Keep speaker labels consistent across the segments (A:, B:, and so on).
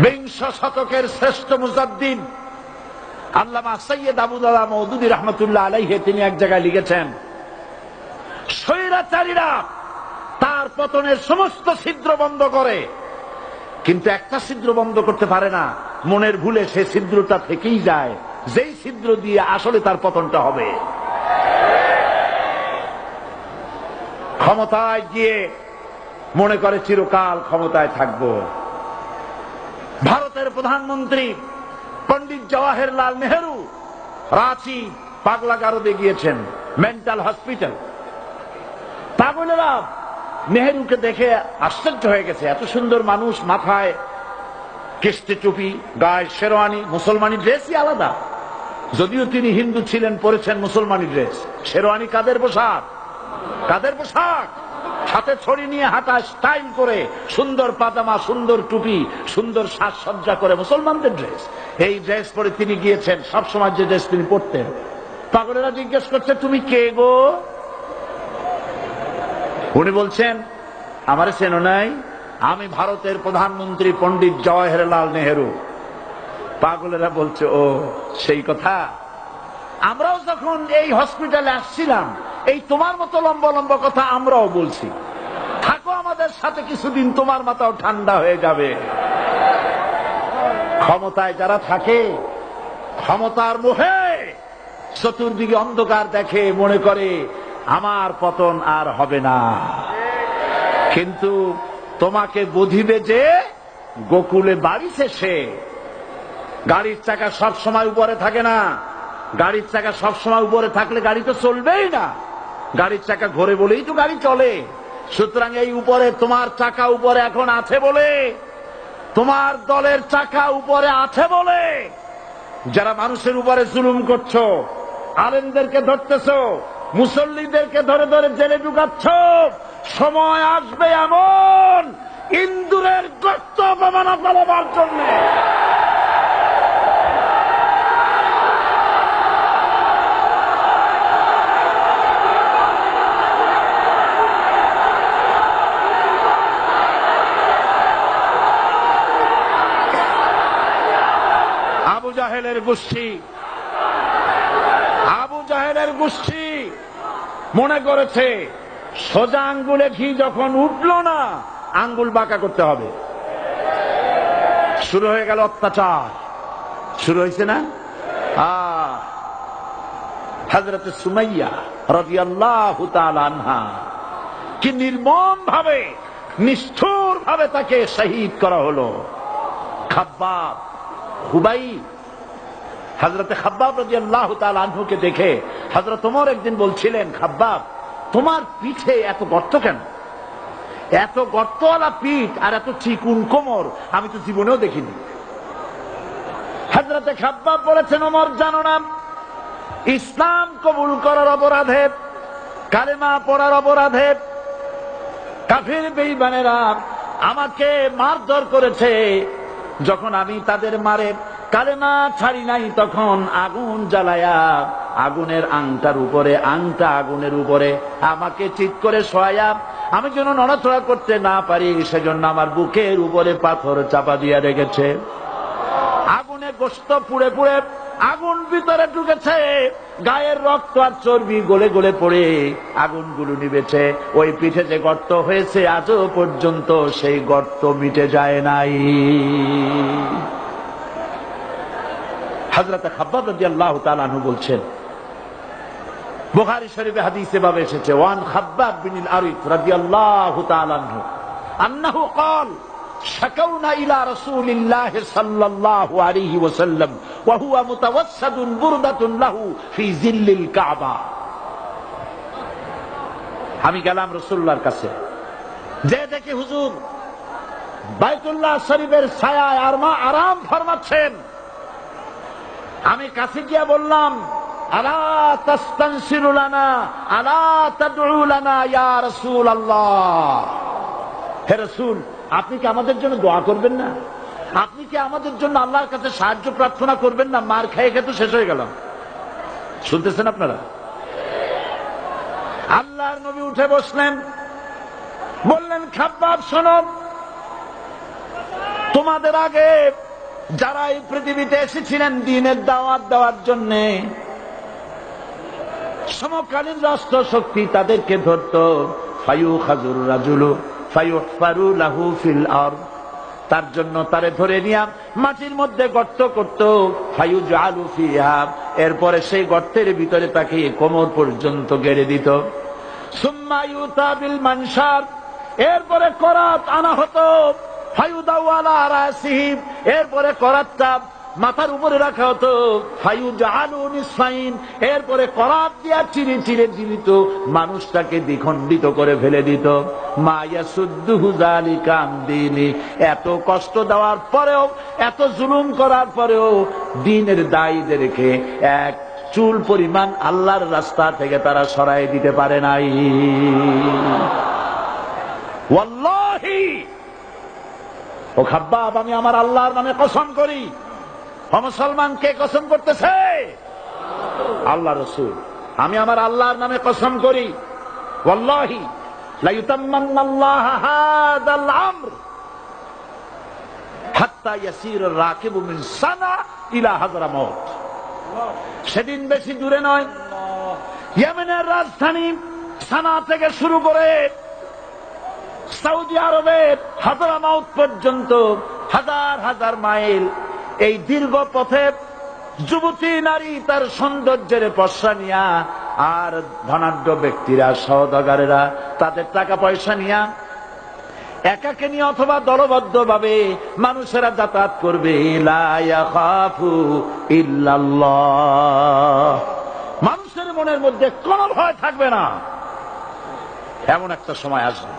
A: বিংশ শতকের শ্রেষ্ঠ মুজাদ্দিদ আল্লামা সৈয়দ আবুদুল্লাহ মওদুদী রাহমাতুল্লাহ আলাইহি তিনি এক জায়গায় লিখেছেন, স্বৈরাচারীরা তার পতনের সমস্ত ছিদ্র বন্ধ করে, কিন্তু একটা ছিদ্র বন্ধ করতে পারে না, মনের ভুলে সে ছিদ্রটা থেকেই যায়, যেই ছিদ্র দিয়ে আসলে তার পতনটা হবে। ক্ষমতায় গিয়ে মনে করে চিরকাল ক্ষমতায় থাকবো। ভারতের প্রধানমন্ত্রী পণ্ডিত জওয়াহরলাল নেহেরু রাঁচি পাগলাগারদে গিয়েছেন, মেন্টাল হসপিটাল। পাগলেরা নেহেরুকে দেখে আশ্চর্য হয়ে গেছে, এত সুন্দর মানুষ, মাথায় কিস্তি টুপি, গায়ে শেরওয়ানি, মুসলমানি ড্রেসই আলাদা। যদিও তিনি হিন্দু ছিলেন, পরেছেন মুসলমানি ড্রেস। শেরওয়ানি কাদের পোশাক? কাদের পোশাক? হাতে ছড়ি নিয়ে হাঁটা, স্টাইল করে, সুন্দর পাজামা, সুন্দর টুপি, সুন্দর সাজসজ্জা করে, মুসলমানদের ড্রেস। এই ড্রেস পরে তিনি গিয়েছেন, সবসময় যে ড্রেস তিনি পরতেন। পাগলেরা জিজ্ঞেস করছে, তুমি কে গো? উনি বলছেন, আমারে চেনো নাই? আমি ভারতের প্রধানমন্ত্রী পণ্ডিত জওয়াহরলাল নেহেরু। পাগলেরা বলছে, ও সেই কথা। আমরাও যখন এই হসপিটালে আসছিলাম, এই তোমার মতো লম্বা লম্বা কথা আমরাও বলছি। থাকো আমাদের সাথে কিছুদিন, তোমার মাথাও ঠান্ডা হয়ে যাবে। ক্ষমতায় যারা থাকে, ক্ষমতার মোহে চতুর্দিকে অন্ধকার দেখে, মনে করে আমার পতন আর হবে না। কিন্তু তোমাকে বুঝিবে যে গোকুলে বাড়ি শেষে। গাড়ির চাকা সব সময় উপরে থাকে না। গাড়ির চাকা সব সময় উপরে থাকলে গাড়ি তো চলবেই না। গাড়ির চাকা ঘোরে বলেই তো গাড়ি চলে। সুতরাং এই উপরে, তোমার চাকা উপরে এখন আছে বলে, তোমার দলের চাকা উপরে আছে বলে যারা মানুষের উপরে জুলুম করছো, আলেমদেরকে ধরতেছো, মুসল্লিদেরকে ধরে ধরে জেলে ঢুকাচ্ছ, সময় আসবে এমন ইন্দুরের গর্ত অপমানা ফেলবার জন্য। আবু জাহেলের গোষ্ঠী মনে করেছে সোজা আঙ্গুলে ঘি যখন উঠল না, আঙ্গুল বাঁকা করতে হবে। শুরু হয়ে গেল অত্যাচার। শুরু হয়েছে না? হযরত সুমাইয়া রাদিয়াল্লাহু তাআলা আনহা কি নির্মম ভাবে, নিষ্ঠুর ভাবে তাকে শহীদ করা হলো। খাব্বাব, খুবাইব, হযরত খাব্বাব রাদিয়াল্লাহু তাআলা আনহুকে দেখে হযরত ওমর একদিন বলছিলেন, খাব্বাব তোমার পিঠে এত গর্ত কেন? এত গর্তওয়ালা পিঠ আর এত চিকুন কোমর আমি তো জীবনেও দেখিনি। হযরত খাব্বাব বলেছেন, ওমর জানো না, ইসলাম কবুল করার অপরাধে, কালেমা পড়ার অপরাধে কাফির বেঈমানেরা আমাকে মারধর করেছে। যখন আমি তাদের মারে কালেমা ছাড়ি নাই, তখন আগুন জ্বালায়া আগুনের আংটার উপরে, আংটা আগুনের উপরে আমাকে ঠিক করে শোয়ায়া, আমি যেন নড়াচড়া করতে না পারি সেজন্য আমার বুকের উপরে পাথর চাপা দিয়া রেখেছে। আগুনে গোশত পুড়ে পুড়ে আগুন ভিতরে ঢুকেছে, গায়ের রক্ত আর চর্বি গলে গলে পড়ে আগুনগুলো নিবেছে। ওই পিঠে যে গর্ত হয়েছে আজও পর্যন্ত সেই গর্ত মিটে যায় নাই। হযরত খাব্বাব রাদিয়াল্লাহু তাআলা আনহু বলছেন, বুখারী শরীফে হাদিসে ভাবে এসেছে, ওয়ান খাব্বাব বিন আরিফ রাদিয়াল্লাহু তাআলা আনহু আন্নাহু قال شكونا إلى رسول الله صلى الله عليه وسلم وهو متوسد بردة له في ظل الكعبة। আমি গেলাম রাসূলুল্লাহর কাছে, যে দেখি হুজুর বাইতুল্লাহ শরীফের ছায়ায় আরাম ফরমাচ্ছেন। আমি কাছে গিয়ে বললাম, আলা তাস্তানসিরু লানা আলা তাদউ লানা ইয়া রাসূলুল্লাহ। হে রাসূল, আপনি কি আমাদের জন্য দোয়া করবেন না? আপনি কি আমাদের জন্য আল্লাহর কাছে সাহায্য প্রার্থনা করবেন না? মার খেয়ে খেয়ে তো শেষ হয়ে গেল। শুনতেছেন আপনারা? আল্লাহর নবী উঠে বসলেন, বললেন, খাব্বাব শোনো, তোমাদের আগে যারা এই পৃথিবীতে এসেছিলেন দ্বীনের দাওয়াত দেওয়ার জন্য, সমকালীন রাষ্ট্র শক্তি তাদেরকে ধরত, ফায়ুখাজুর রাজুলু ফায়ুহফারু লাহু ফিল আরদ, তার জন্য তারে ধরে নিয়া মাটির মধ্যে গর্ত করত, ফায়ুজআলু ফিহা, এরপরে সেই গর্তের ভিতরে তাকে কোমর পর্যন্ত গেড়ে দিত। সুম্মা ইউতা বিল মানশার, এরপরে করাত আনা হতো, ফায়ুদাউ আলা রাসিহি, এরপরে করাতটা মাথার উপরে রাখা হতো, ফায়ুজআলু নিসফাইন, এরপরে করাত দিয়া চিরে চিরে দিত, মানুষটাকে দ্বিখণ্ডিত করে ফেলে দিত। মা ইয়াসুদ্দুহু যালিকা আন দীনি, এত কষ্ট দেওয়ার পরেও, এত জুলুম করার পরেও দ্বীনের দায়ীদেরকে এক চুল পরিমাণ আল্লাহর রাস্তা থেকে তারা সরাই দিতে পারে নাই। ওয়াল্লাহি, ও খাব্বাব, আমি আমার আল্লাহর নামে কসম করি। ও মুসলমান, কে কসম করতেছে? আল্লাহ রাসূল। আমি আমার আল্লাহর নামে কসম করি, ওয়াল্লাহি লা ইউতাম্মান্নাল্লাহু হাদাল আমর হাত্তা ইয়াসির রাকিবু মিন সানা ইলা হাযরামাউত। সেদিন বেশি দূরে নয়, ইয়েমেনের রাজধানী সানা থেকে শুরু করে সৌদি আরবের হাযরামাউত পর্যন্ত হাজার হাজার মাইল, এই দীর্ঘ পথে যুবতী নারী তার সৌন্দর্যের পশ্চা নিয়া, আর ধনাঢ্য ব্যক্তিরা, সওদাগরেরা তাদের টাকা পয়সা নিয়া একাকে নিয়ে অথবা দলবদ্ধ ভাবে মানুষেরা যাতায়াত করবে। লা ইয়াখাফু ইল্লাল্লাহ, মানুষের মনের মধ্যে কোনো ভয় থাকবে না। এমন একটা সময় আসবে,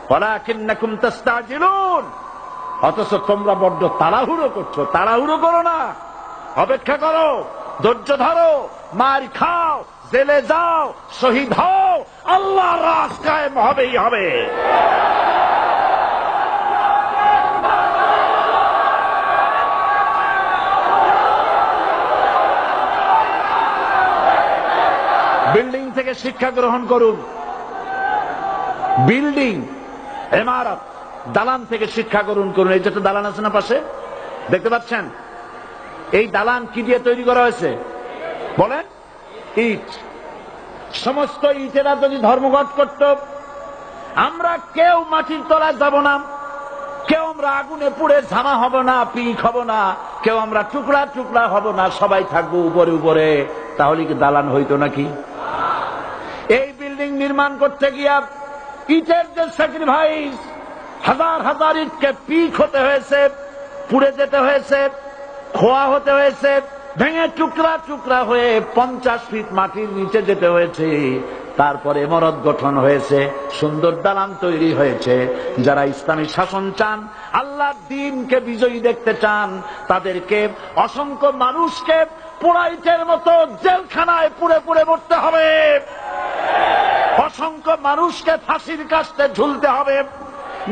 A: ওয়ালাকিন্নাকুম তাস্তাজিলুন, অথচ তোমরা বড্ড তাড়াহুড়ো করছো। তাড়াহুড়ো করো না, অপেক্ষা করো, ধৈর্য ধরো, মার খাও, জেলে যাও, শহীদ হও, আল্লাহর রাজ কায়েম হবেই হবে। বিল্ডিং থেকে শিক্ষা গ্রহণ করুন, বিল্ডিং, ইমারত, দালান থেকে শিক্ষা গ্রহণ করুন। এই যে দালান আছে না পাশে, দেখতে পাচ্ছেন? এই দালান কি দিয়ে তৈরি করা হয়েছে বলেন? ইট। সমস্ত ইটেরা যদি ধর্মঘট করত, আমরা কেউ মাটির তলায় যাব না, কেউ আমরা আগুনে পুড়ে ঝামা হব না, পিক হব না, কেউ আমরা টুকরা টুকরা হব না, সবাই থাকবো উপরে উপরে, তাহলে কি দালান হইতো নাকি? এই বিল্ডিং নির্মাণ করতে গিয়া ইটের যে স্যাক্রিফাইস, হাজার হাজার ইটকে পিক হতে হয়েছে, পুড়ে যেতে হয়েছে, খোয়া হতে হয়েছে, ভেঙে টুকরা টুকরা হয়ে 50 ফিট মাটির নিচে যেতে হয়েছে, তারপরে ইমারত গঠন হয়েছে, সুন্দর দালান তৈরি হয়েছে। যারা ইসলামী শাসন চান, আল্লাহর দ্বীনকে বিজয়ী দেখতে চান, তাদেরকে অসংখ্য মানুষকে পোড়াইটের মতো জেলখানায় পুড়ে পুড়ে মরতে হবে, অসংখ্য মানুষকে ফাঁসির কাস্তে ঝুলতে হবে,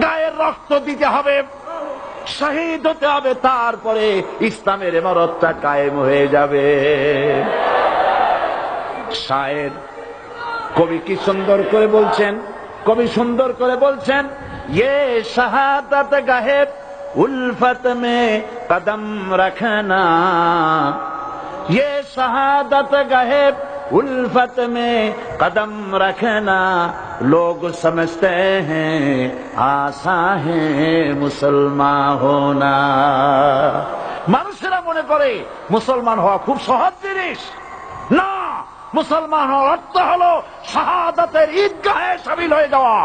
A: গায়ের রক্ত দিতে হবে, শহীদ হতে হবে, তারপরে ইসলামের ইমারতটা কায়েম হয়ে যাবে। শায়ের কবি কি সুন্দর করে বলছেন, কবি সুন্দর করে বলছেন, ये शहादत गाहे उल्फत में कदम रखना, ये शहादत गाहे उल्फत में कदम रखना, लोग समझते हैं आसान है मुसलमान होना। মানুষেরা মনে করে মুসলমান হওয়া খুব সহজ জিনিস। না, মুসলমান হওয়ার অর্থ হলো শাহাদাতের ঈদগাহে শামিল হয়ে যাওয়া।